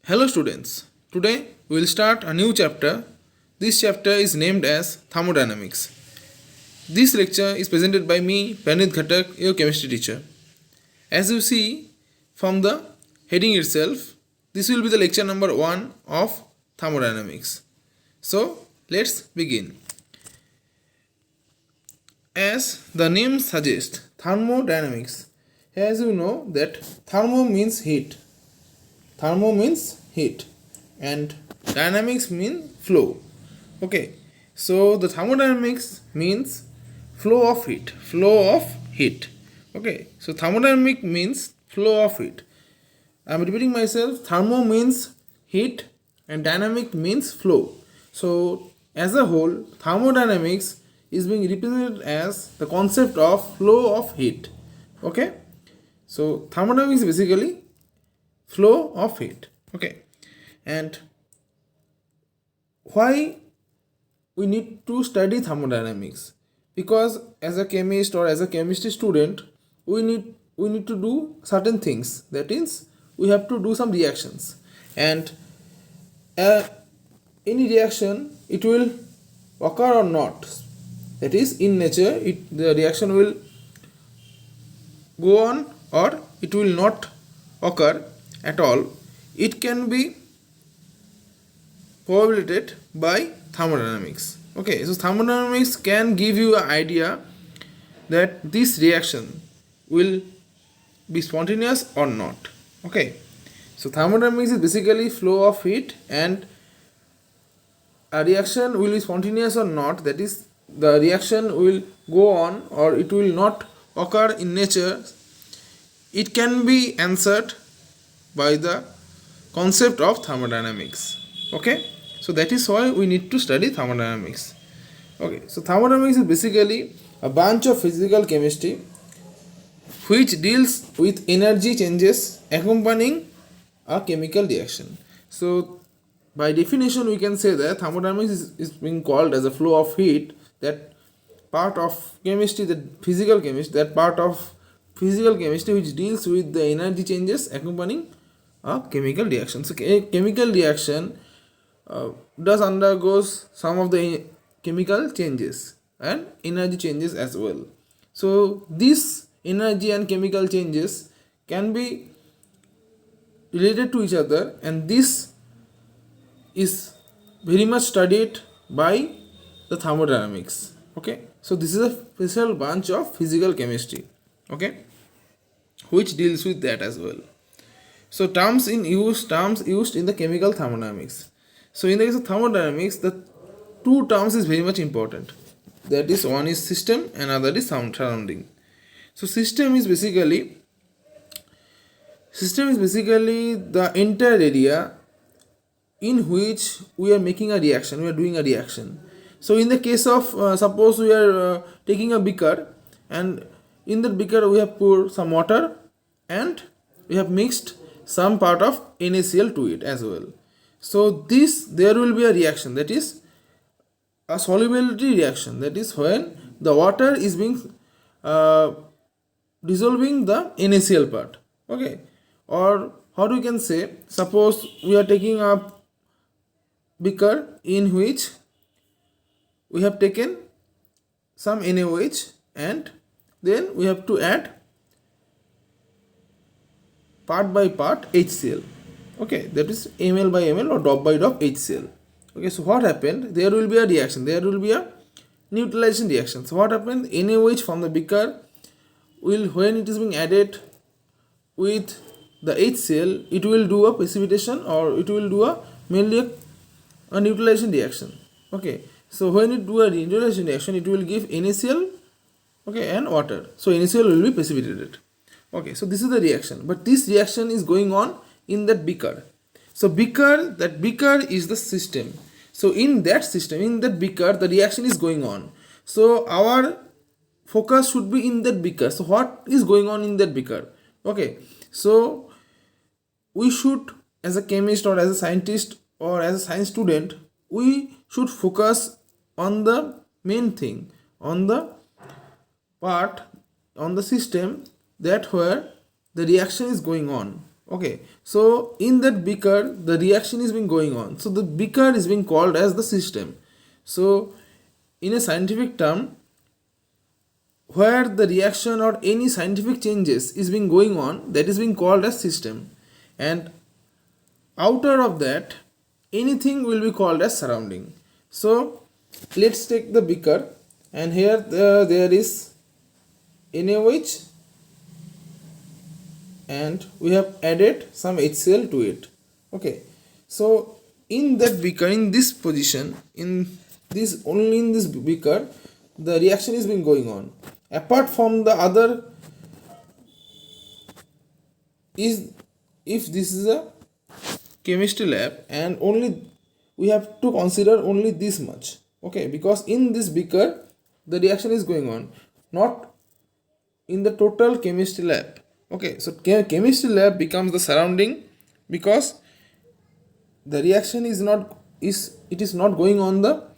Hello students, today we will start a new chapter. This chapter is named as Thermodynamics. This lecture is presented by me, Pranit Ghatak, your chemistry teacher. As you see from the heading itself, this will be the lecture number 1 of Thermodynamics. So, let's begin. As the name suggests, thermodynamics, as you know that thermo means heat. Thermo means heat and dynamics mean flow. Okay, so the thermodynamics means flow of heat. Okay, so thermodynamic means flow of heat. I am repeating myself. Thermo means heat and dynamic means flow. So as a whole, thermodynamics is being represented as the concept of flow of heat. Okay, so thermodynamics is basically flow of heat. Okay, and why we need to study thermodynamics? Because as a chemist or as a chemistry student, we need to do certain things. That is, we have to do some reactions, and any reaction, it will occur or not. That is, in nature, the reaction will go on or it will not occur at all. It can be probabilitated by thermodynamics. Okay, so thermodynamics can give you an idea that this reaction will be spontaneous or not. Okay, so thermodynamics is basically flow of heat, and a reaction will be spontaneous or not, that is, the reaction will go on or it will not occur in nature. It can be answered by the concept of thermodynamics. Okay, so that is why we need to study thermodynamics. Okay, so thermodynamics is basically a branch of physical chemistry which deals with energy changes accompanying a chemical reaction. So by definition we can say that thermodynamics is being called as a flow of heat, that part of chemistry, that part of physical chemistry which deals with the energy changes accompanying a chemical reaction. So a chemical reaction does undergoes some of the chemical changes and energy changes as well. So these energy and chemical changes can be related to each other, and this is very much studied by the thermodynamics. Okay, so this is a special branch of physical chemistry, okay, which deals with that as well. So terms used in the chemical thermodynamics. So in the case of thermodynamics, the two terms is very much important. That is, one is system and other is surrounding. So system is basically the entire area in which we are making a reaction, we are doing a reaction. So in the case of suppose we are taking a beaker, and in that beaker we have poured some water and we have mixed some part of NaCl to it as well. So there will be a reaction, that is a solubility reaction, that is when the water is being dissolving the NaCl part. Okay, or how we can say, suppose we are taking a beaker in which we have taken some NaOH, and then we have to add part by part HCl. Okay, that is ml by ml or drop by drop HCl. Okay, so what happened? There will be a reaction, there will be a neutralization reaction. So what happened? NaOH from the beaker will, when it is being added with the HCl, it will do a precipitation, or it will do mainly a neutralization reaction. Okay, so when it do a neutralization reaction, it will give NaCl, okay, and water. So NaCl will be precipitated. Okay, so this is the reaction, but this reaction is going on in that beaker. So that beaker is the system. So in that system, in that beaker, the reaction is going on. So our focus should be in that beaker. So what is going on in that beaker? Okay, so we should, as a chemist or as a scientist or as a science student, we should focus on the main thing, on the part, on the system that where the reaction is going on. Okay, so in that beaker the reaction is being going on, so the beaker is being called as the system. So in a scientific term, where the reaction or any scientific changes is being going on, that is being called as system, and outer of that anything will be called as surrounding. So let's take the beaker, and here there is NaOH, and we have added some HCl to it. Okay, so in that beaker, in this position, in this, only in this beaker the reaction is being going on. Apart from the other, is if this is a chemistry lab, and only we have to consider only this much. Okay, because in this beaker the reaction is going on, not in the total chemistry lab. Okay, so chemistry lab becomes the surrounding, because the reaction is not, it is not going on the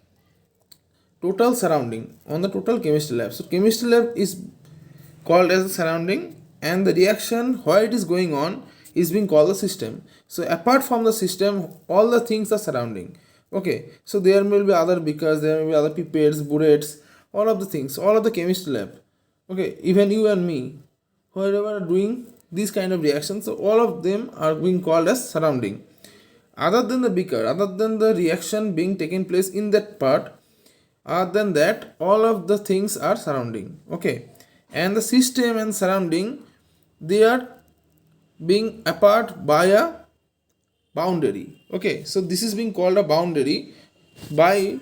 total surrounding, on the total chemistry lab. So chemistry lab is called as the surrounding, and the reaction where it is going on is being called the system. So apart from the system, all the things are surrounding. Okay, so there will be other beakers, there will be other pipettes, burettes, all of the things, all of the chemistry lab. Okay, even you and me, whoever are doing these kind of reactions, so all of them are being called as surrounding. Other than the beaker, other than the reaction being taken place in that part, other than that all of the things are surrounding. Okay, and the system and surrounding, they are being apart by a boundary. Okay, so this is being called a boundary, by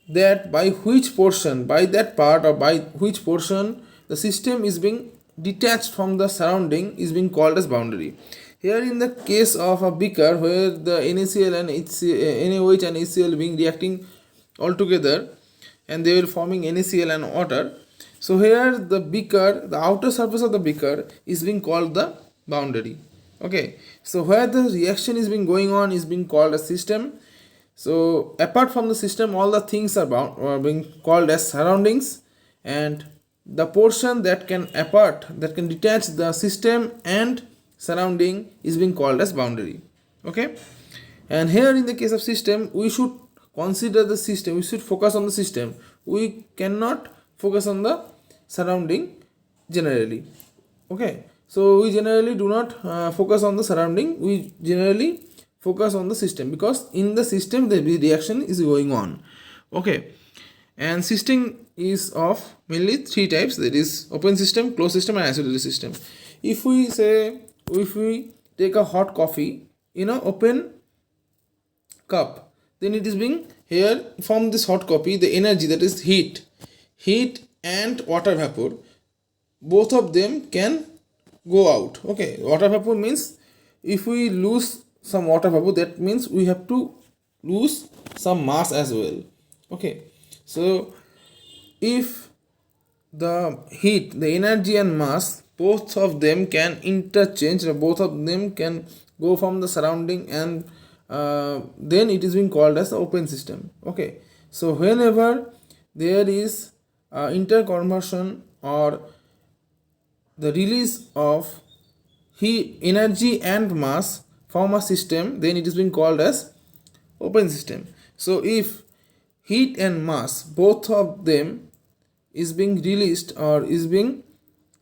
that, by which portion, by that part, or by which portion the system is being detached from the surrounding is being called as boundary. Here in the case of a beaker where the NaCl and NaOH and HCl being reacting all together, and they will forming NaCl and water, so here the beaker, the outer surface of the beaker is being called the boundary. Okay, so where the reaction is being going on is being called a system. So apart from the system, all the things are being called as surroundings, and the portion that can apart, that can detach the system and surrounding is being called as boundary. Okay, and here in the case of system, we should consider the system, we should focus on the system, we cannot focus on the surrounding generally. Okay, so we generally do not focus on the surrounding, we generally focus on the system, because in the system the reaction is going on. Okay, and system is of mainly three types, that is open system, closed system, and isolated system. If we say, if we take a hot coffee in an open cup, then it is being, here from this hot coffee the energy, that is heat and water vapor, both of them can go out. Okay, water vapor means if we lose some water vapor, that means we have to lose some mass as well. Okay, so if the heat, the energy and mass, both of them can interchange, both of them can go from the surrounding, and then it is being called as the open system. Okay, so whenever there is interconversion or the release of heat, energy and mass from a system, then it is being called as open system. So if heat and mass, both of them is being released or is being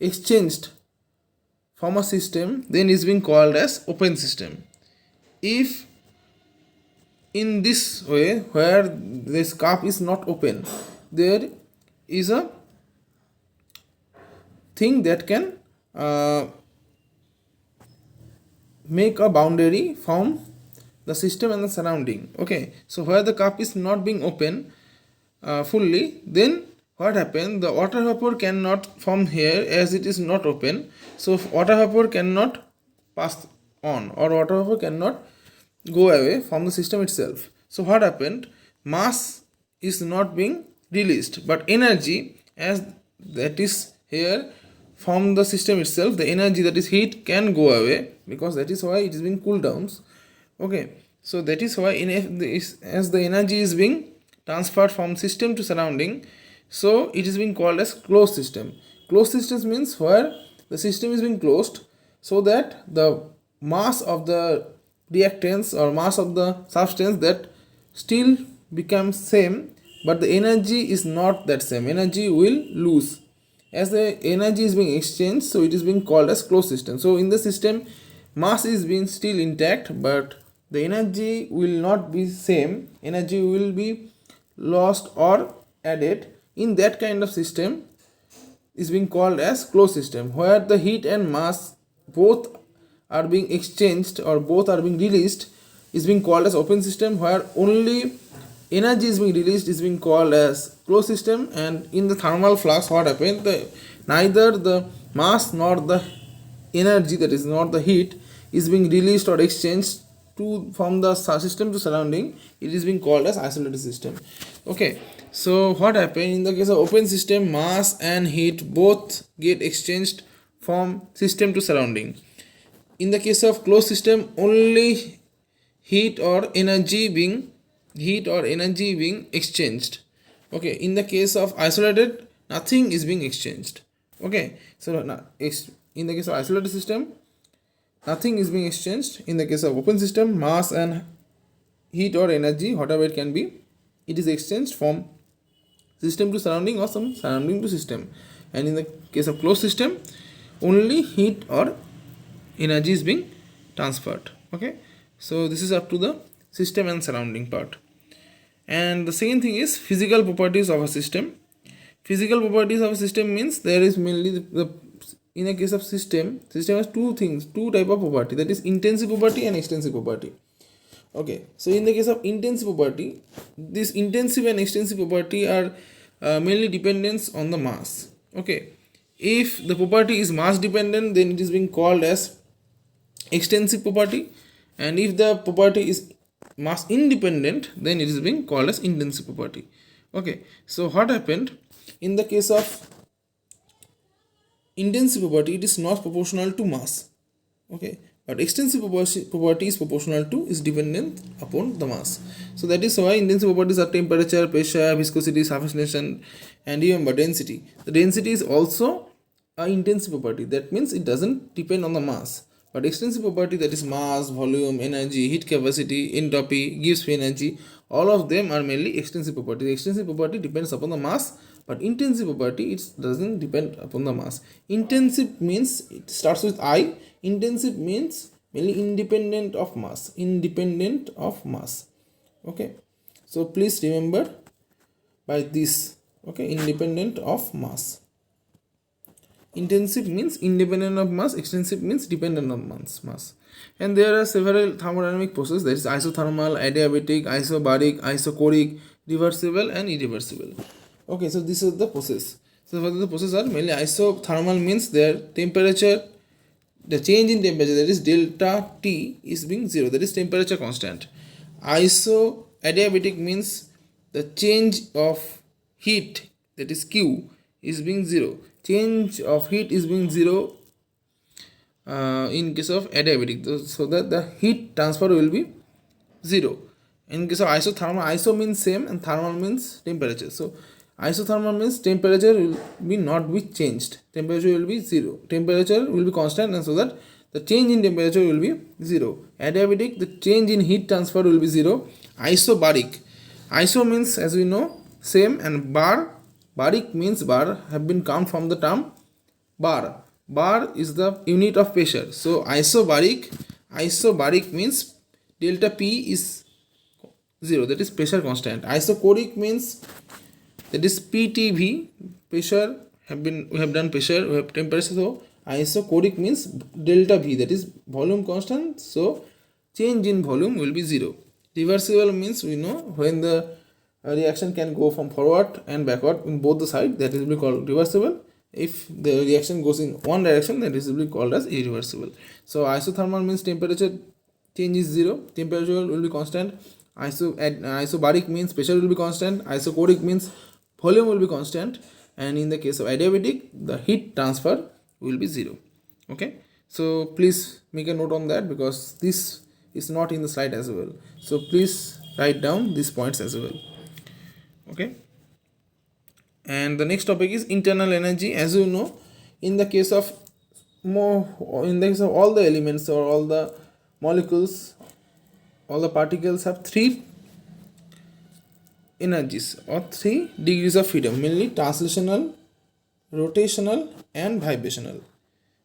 exchanged from a system, then is being called as open system. If in this way, where this cup is not open, there is a thing that can make a boundary from the system and the surrounding. Okay, so where the cup is not being open fully, then what happened, the water vapor cannot from here, as it is not open, so water vapor cannot pass on, or water vapor cannot go away from the system itself. So what happened, mass is not being released, but energy, as that is here from the system itself, the energy, that is heat, can go away, because that is why it is being cooled down. Okay, so that is why as the energy is being transferred from system to surrounding, so it is being called as closed system. Closed system means where the system is being closed, so that the mass of the reactants or mass of the substance that still becomes same, but the energy is not that same. Energy will lose as the energy is being exchanged, so it is being called as closed system. So in the system, mass is being still intact, but the energy will not be same. Energy will be lost or added. In that kind of system is being called as closed system, where the heat and mass both are being exchanged or both are being released, is being called as open system, where only energy is being released is being called as closed system. And in the thermal flux, what happens, neither the mass nor the energy, that is not the heat, is being released or exchanged to from the system to surrounding. It is being called as isolated system. Okay, so what happens in the case of open system, mass and heat both get exchanged from system to surrounding. In the case of closed system, only heat or energy being exchanged. Okay, in the case of isolated, nothing is being exchanged. Okay, so in the case of isolated system, nothing is being exchanged. In the case of open system, mass and heat or energy, whatever it can be, it is exchanged from system to surrounding or some surrounding to system. And in the case of closed system, only heat or energy is being transferred. Okay, so this is up to the system and surrounding part. And the second thing is physical properties of a system. Physical properties of a system means there is mainly the in a case of system has two type of property, that is intensive property and extensive property. Okay, so in the case of intensive property, this intensive and extensive property are mainly dependence on the mass. Okay, if the property is mass dependent, then it is being called as extensive property, and if the property is mass independent, then it is being called as intensive property. Okay, so what happened in the case of intensive property, it is not proportional to mass. Okay, but extensive property is proportional to, is dependent upon the mass. So that is why intensive properties are temperature, pressure, viscosity, surface tension, and remember density. The density is also an intensive property. That means it doesn't depend on the mass. But extensive property, that is mass, volume, energy, heat capacity, entropy, gives free energy, all of them are mainly extensive property. The extensive property depends upon the mass, but intensive property, it doesn't depend upon the mass. Intensive means it starts with I. Intensive means mainly independent of mass. Independent of mass. Okay, so please remember by this. Okay, independent of mass. Intensive means independent of mass, extensive means dependent on mass. And there are several thermodynamic processes, that is isothermal, adiabatic, isobaric, isochoric, reversible and irreversible. Okay, so this is the process. So what the processes are mainly isothermal means their temperature, the change in temperature, that is delta T, is being 0, that is temperature constant. Adiabatic means the change of heat, that is Q, is being 0. Change of heat is being 0 in case of adiabatic, so that the heat transfer will be 0. In case of isothermal, iso means same and thermal means temperature. So isothermal means temperature will not be changed. Temperature will be 0. Temperature will be constant, and so that the change in temperature will be 0. Adiabatic, the change in heat transfer will be 0. Isobaric. Iso means, as we know, same, and baric means bar have been come from the term bar. Bar is the unit of pressure. So isobaric means delta P is 0, that is pressure constant. Isochoric means that is PTV, pressure we have done pressure, we have temperature. So isochoric means delta V, that is volume constant, so change in volume will be 0. Reversible means we know when the reaction can go from forward and backward in both the sides, that is called reversible. If the reaction goes in one direction, then this will be called as irreversible. So isothermal means temperature change is 0, temperature will be constant. Isobaric means pressure will be constant. Isochoric means volume will be constant, and in the case of adiabatic, the heat transfer will be 0. Okay, so please make a note on that, because this is not in the slide as well. So please write down these points as well. Okay, and the next topic is internal energy. As you know, in the case of more in the case of all the elements or all the molecules, all the particles have three energies or three degrees of freedom, mainly translational, rotational, and vibrational.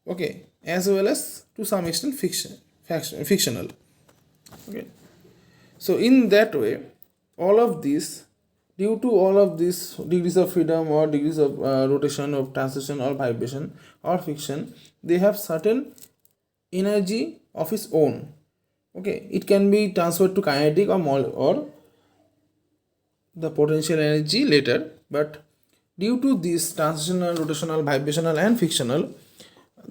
Okay, as well as to some extent fictional. Okay, so in that way, all of these, due to all of these degrees of freedom or degrees of rotation of translation or vibration or fiction, they have certain energy of its own. Okay, it can be transferred to kinetic or the potential energy later, but due to this transitional, rotational, vibrational, and fictional,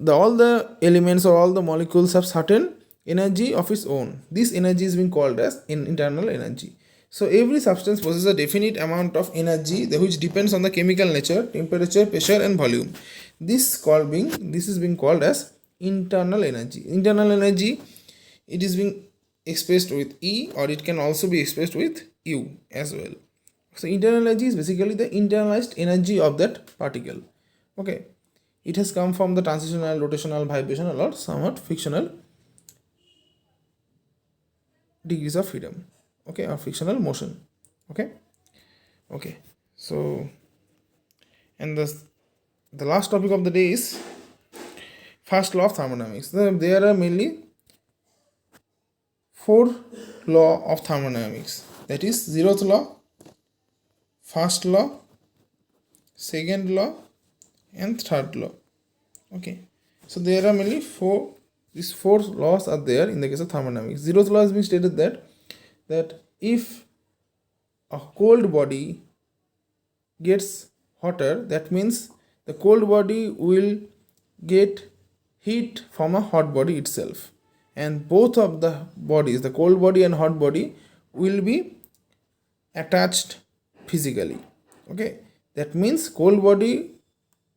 all the elements or all the molecules have certain energy of its own. This energy is being called as internal energy. So every substance possesses a definite amount of energy which depends on the chemical nature, temperature, pressure, and volume. This is being called as internal energy. Internal energy, it is being expressed with E, or it can also be expressed with U as well. So internal energy is basically the internalized energy of that particle. Okay, it has come from the transitional, rotational, vibrational, or somewhat fictional degrees of freedom. Okay, or fictional motion. Okay. So, and the last topic of the day is first law of thermodynamics. There are mainly four law of thermodynamics. That is zeroth law, first law, second law, and third law. Okay, so there are mainly these four laws are there in the case of thermodynamics. Zeroth law has been stated that if a cold body gets hotter, that means the cold body will get heat from a hot body itself, and both of the bodies, the cold body and hot body, will be attached physically. Okay, that means cold body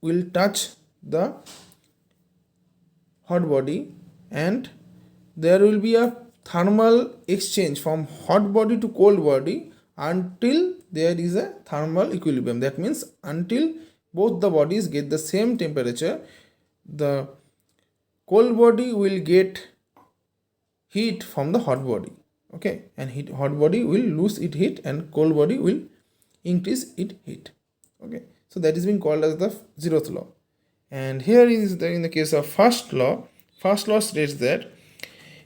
will touch the hot body, and there will be a thermal exchange from hot body to cold body until there is a thermal equilibrium. That means until both the bodies get the same temperature, the cold body will get heat from the hot body. Okay, and hot body will lose its heat and cold body will increase its heat. Okay, so that is being called as the zeroth law. And here is in the case of first law states that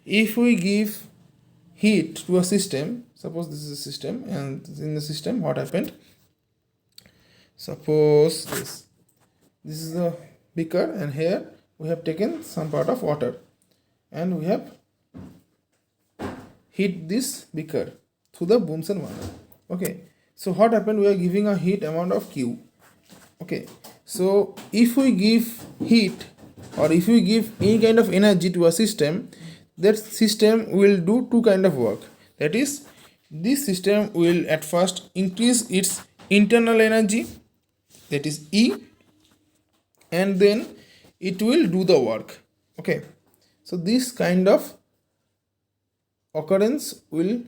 if we give heat to a system, suppose this is a system, and in the system what happened, suppose this is the beaker, and here we have taken some part of water and we have heat this beaker through the Bunsen burner. Okay, so what happened, we are giving a heat amount of Q. Okay, so if we give heat or if we give any kind of energy to a system, that system will do two kind of work. That is, this system will at first increase its internal energy, that is E, and then it will do the work. Okay, so this kind of occurrence will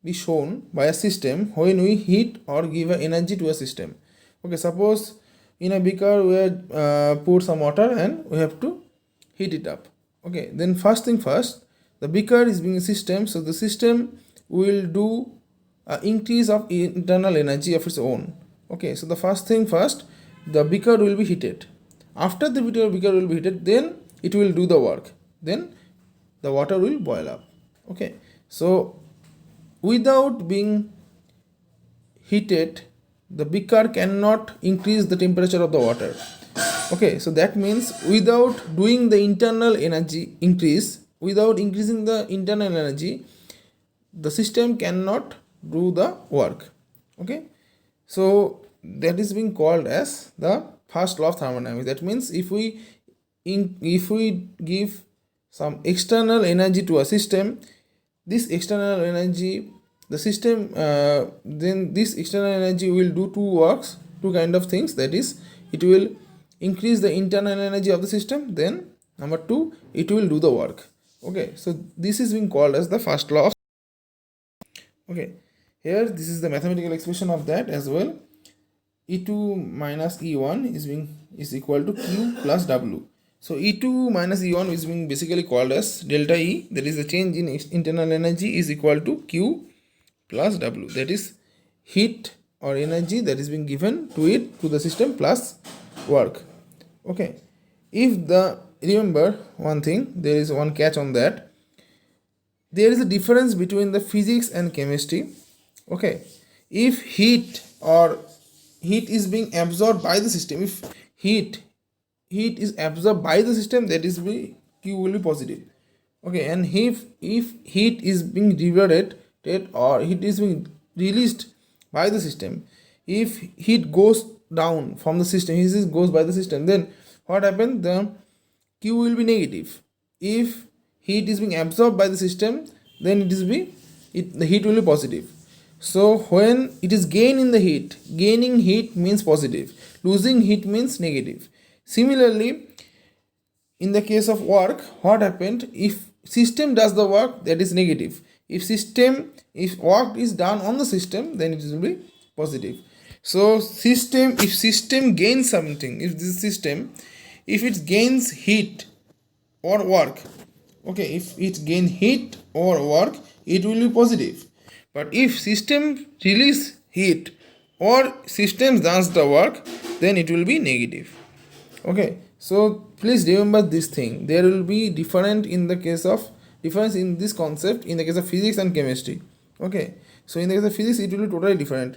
be shown by a system when we heat or give an energy to a system. Okay, suppose in a beaker we have put some water and we have to heat it up. Okay, then first thing first, the beaker is being a system, so the system will do an increase of internal energy of its own. Okay, so the first thing first, the beaker will be heated. After the beaker will be heated, then it will do the work, then the water will boil up. Okay, so without being heated, the beaker cannot increase the temperature of the water. Okay, so that means without doing the internal energy increase, without increasing the internal energy, the system cannot do the work. Okay, so that is being called as the first law of thermodynamics. That means if we give some external energy to a system, this external energy, the system then this external energy will do two kind of things. That is, it will increase the internal energy of the system, then number two, it will do the work. Okay, so this is being called as the first law of. Okay, here this is the mathematical expression of that as well. E2 minus E1 is equal to Q plus W. So E2 minus E1 is being basically called as delta E, that is the change in internal energy, is equal to Q plus W, that is heat or energy that is being given to it, to the system, plus work. Okay, if the, remember one thing, there is one catch on that, there is a difference between the physics and chemistry. Okay, if heat is being absorbed by the system, if heat is absorbed by the system, that is be Q will be positive. Okay, and if heat is being liberated or heat is being released by the system, if heat goes down from the system, heat goes by the system, then what happens, the Q will be negative. If heat is being absorbed by the system, then the heat will be positive. So when it is gain in the heat, gaining heat means positive, losing heat means negative. Similarly, in the case of work, what happened, if system does the work, that is negative. If work is done on the system, then it will be positive. So if system gains something, if this system, if it gains heat or work, okay, if it gain heat or work, it will be positive. But if system release heat or system does the work, then it will be negative. Okay, so please remember this thing, there will be difference in this concept in the case of physics and chemistry. Okay, so in the case of physics it will be totally different.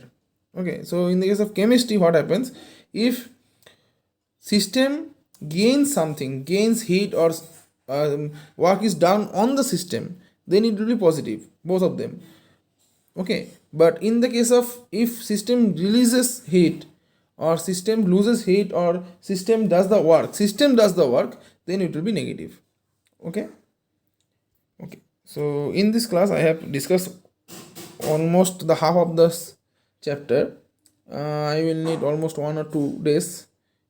Okay, so in the case of chemistry, what happens, if system gains something, gains heat or work is done on the system, then it will be positive, both of them. Okay, but in the case of if system releases heat or system loses heat or system does the work, then it will be negative. Okay, so in this class I have discussed almost the half of this chapter. I will need almost 1 or 2 days.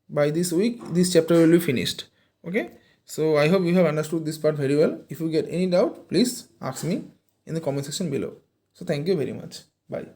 By this week this chapter will be finished. Okay, so I hope you have understood this part very well. If you get any doubt, please ask me in the comment section below. So thank you very much. Bye.